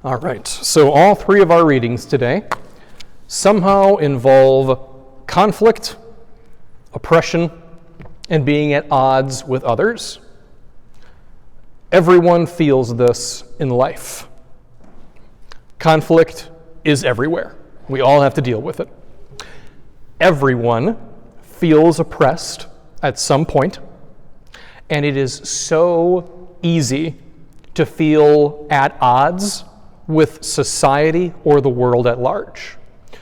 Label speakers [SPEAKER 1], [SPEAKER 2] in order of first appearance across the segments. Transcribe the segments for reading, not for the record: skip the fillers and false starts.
[SPEAKER 1] All right, so all three of our readings today somehow involve conflict, oppression, and being at odds with others. Everyone feels this in life. Conflict is everywhere. We all have to deal with it. Everyone feels oppressed at some point, and it is so easy to feel at odds with society or the world at large.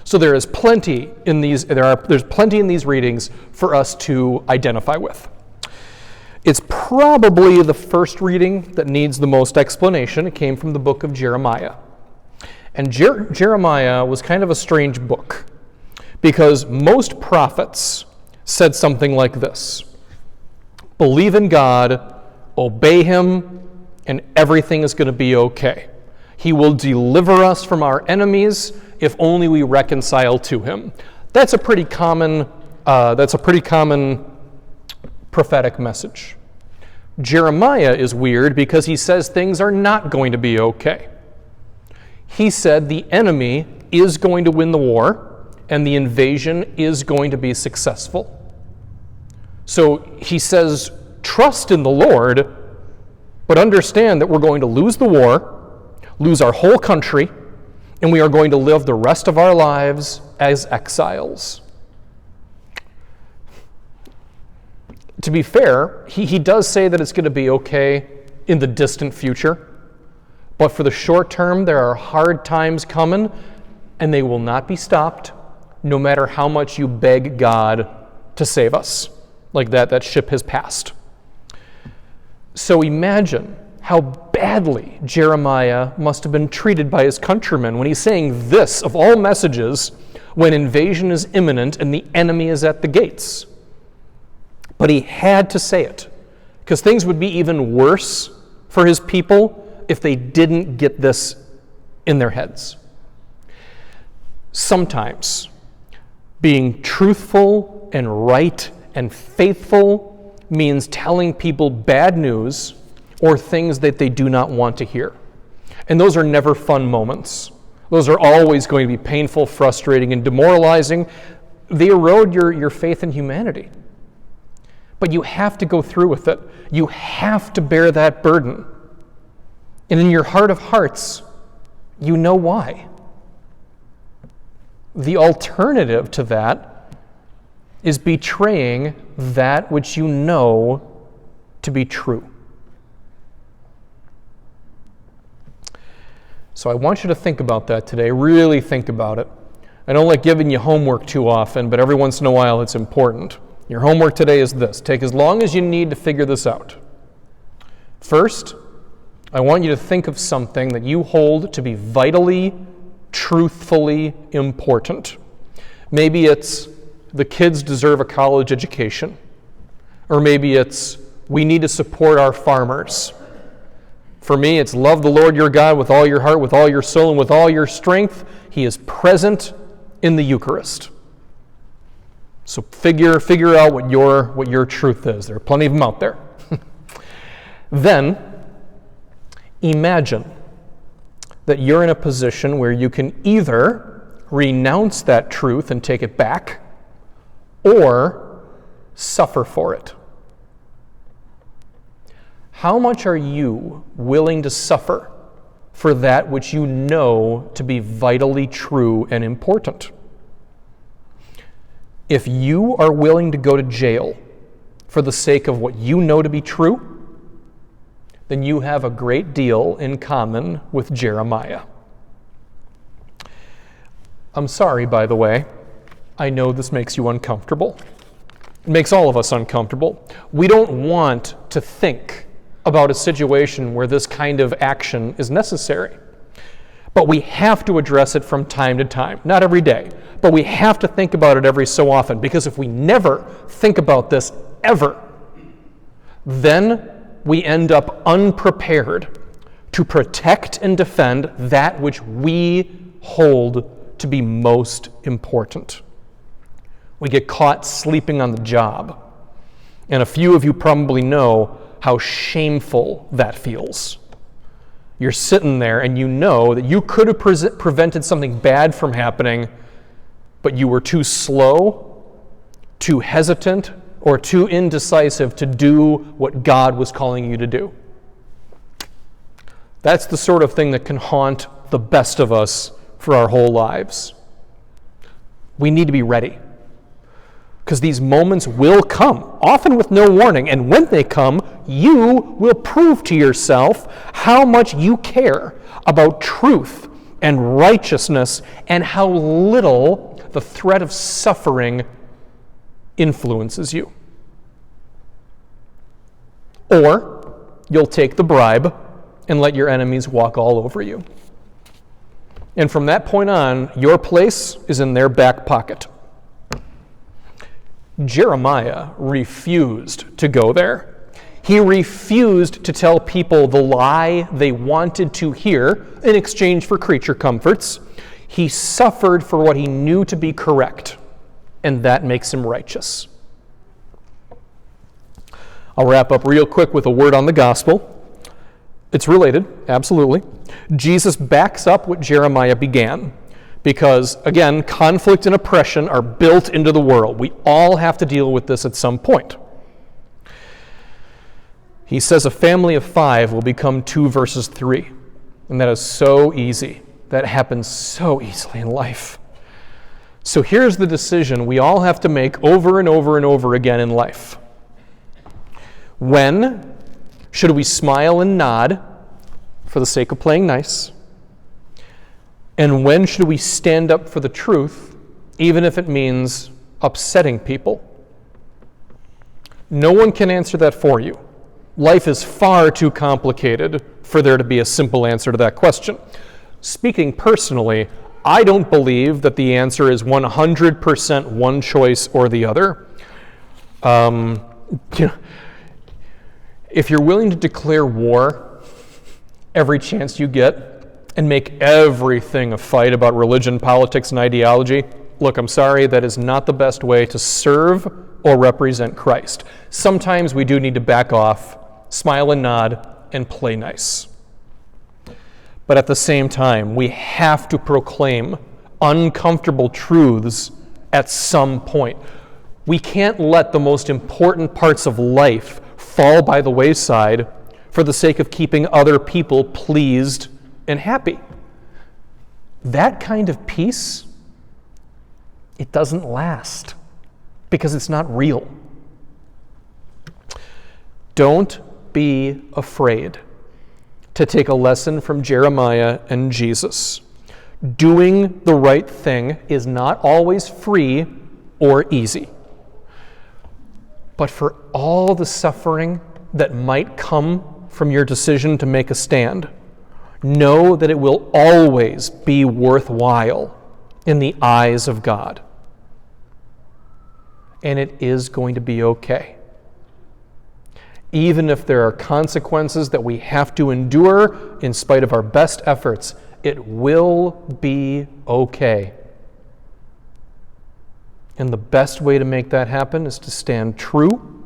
[SPEAKER 1] So there's plenty in these readings for us to identify with. It's probably the first reading that needs the most explanation. It came from the book of Jeremiah. And Jeremiah was kind of a strange book because most prophets said something like this: believe in God, obey him, and everything is going to be okay. He will deliver us from our enemies if only we reconcile to him. That's a pretty common prophetic message. Jeremiah is weird because he says things are not going to be okay. He said the enemy is going to win the war and the invasion is going to be successful. So he says, trust in the Lord, but understand that we're going to lose the war, lose our whole country, and we are going to live the rest of our lives as exiles. To be fair, he does say that it's going to be okay in the distant future, but for the short term, there are hard times coming, and they will not be stopped, no matter how much you beg God to save us. Like that ship has passed. So imagine how badly Jeremiah must have been treated by his countrymen when he's saying this, of all messages, when invasion is imminent and the enemy is at the gates. But he had to say it, because things would be even worse for his people if they didn't get this in their heads. Sometimes being truthful and right and faithful means telling people bad news or things that they do not want to hear. And those are never fun moments. Those are always going to be painful, frustrating, and demoralizing. They erode your faith in humanity. But you have to go through with it. You have to bear that burden. And in your heart of hearts, you know why. The alternative to that is betraying that which you know to be true. So I want you to think about that today. Really think about it. I don't like giving you homework too often, but every once in a while it's important. Your homework today is this. Take as long as you need to figure this out. First, I want you to think of something that you hold to be vitally, truthfully important. Maybe it's the kids deserve a college education. Or maybe it's we need to support our farmers. For me, it's love the Lord your God with all your heart, with all your soul, and with all your strength. He is present in the Eucharist. So figure out what your truth is. There are plenty of them out there. Then, imagine that you're in a position where you can either renounce that truth and take it back, or suffer for it. How much are you willing to suffer for that which you know to be vitally true and important? If you are willing to go to jail for the sake of what you know to be true, then you have a great deal in common with Jeremiah. I'm sorry, by the way. I know this makes you uncomfortable. It makes all of us uncomfortable. We don't want to think about a situation where this kind of action is necessary. But we have to address it from time to time. Not every day, but we have to think about it every so often, because if we never think about this ever, then we end up unprepared to protect and defend that which we hold to be most important. We get caught sleeping on the job. And a few of you probably know how shameful that feels. You're sitting there and you know that you could have prevented something bad from happening, but you were too slow, too hesitant, or too indecisive to do what God was calling you to do. That's the sort of thing that can haunt the best of us for our whole lives. We need to be ready, because these moments will come, often with no warning, and when they come, you will prove to yourself how much you care about truth and righteousness and how little the threat of suffering influences you. Or you'll take the bribe and let your enemies walk all over you. And from that point on, your place is in their back pocket. Jeremiah refused to go there. He refused to tell people the lie they wanted to hear in exchange for creature comforts. He suffered for what he knew to be correct, and that makes him righteous. I'll wrap up real quick with a word on the gospel. It's related, absolutely. Jesus backs up what Jeremiah began because, again, conflict and oppression are built into the world. We all have to deal with this at some point. He says a family of 5 will become 2 versus 3, and that is so easy. That happens so easily in life. So here's the decision we all have to make over and over and over again in life. When should we smile and nod for the sake of playing nice? And when should we stand up for the truth, even if it means upsetting people? No one can answer that for you. Life is far too complicated for there to be a simple answer to that question. Speaking personally, I don't believe that the answer is 100% one choice or the other. If you're willing to declare war every chance you get and make everything a fight about religion, politics, and ideology, look, I'm sorry, that is not the best way to serve or represent Christ. Sometimes we do need to back off, smile and nod, and play nice. But at the same time, we have to proclaim uncomfortable truths at some point. We can't let the most important parts of life fall by the wayside for the sake of keeping other people pleased and happy. That kind of peace, it doesn't last because it's not real. Don't be afraid to take a lesson from Jeremiah and Jesus. Doing the right thing is not always free or easy. But for all the suffering that might come from your decision to make a stand, know that it will always be worthwhile in the eyes of God. And it is going to be okay. Even if there are consequences that we have to endure in spite of our best efforts, it will be okay. And the best way to make that happen is to stand true,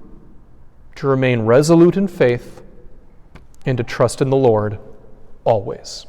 [SPEAKER 1] to remain resolute in faith, and to trust in the Lord always.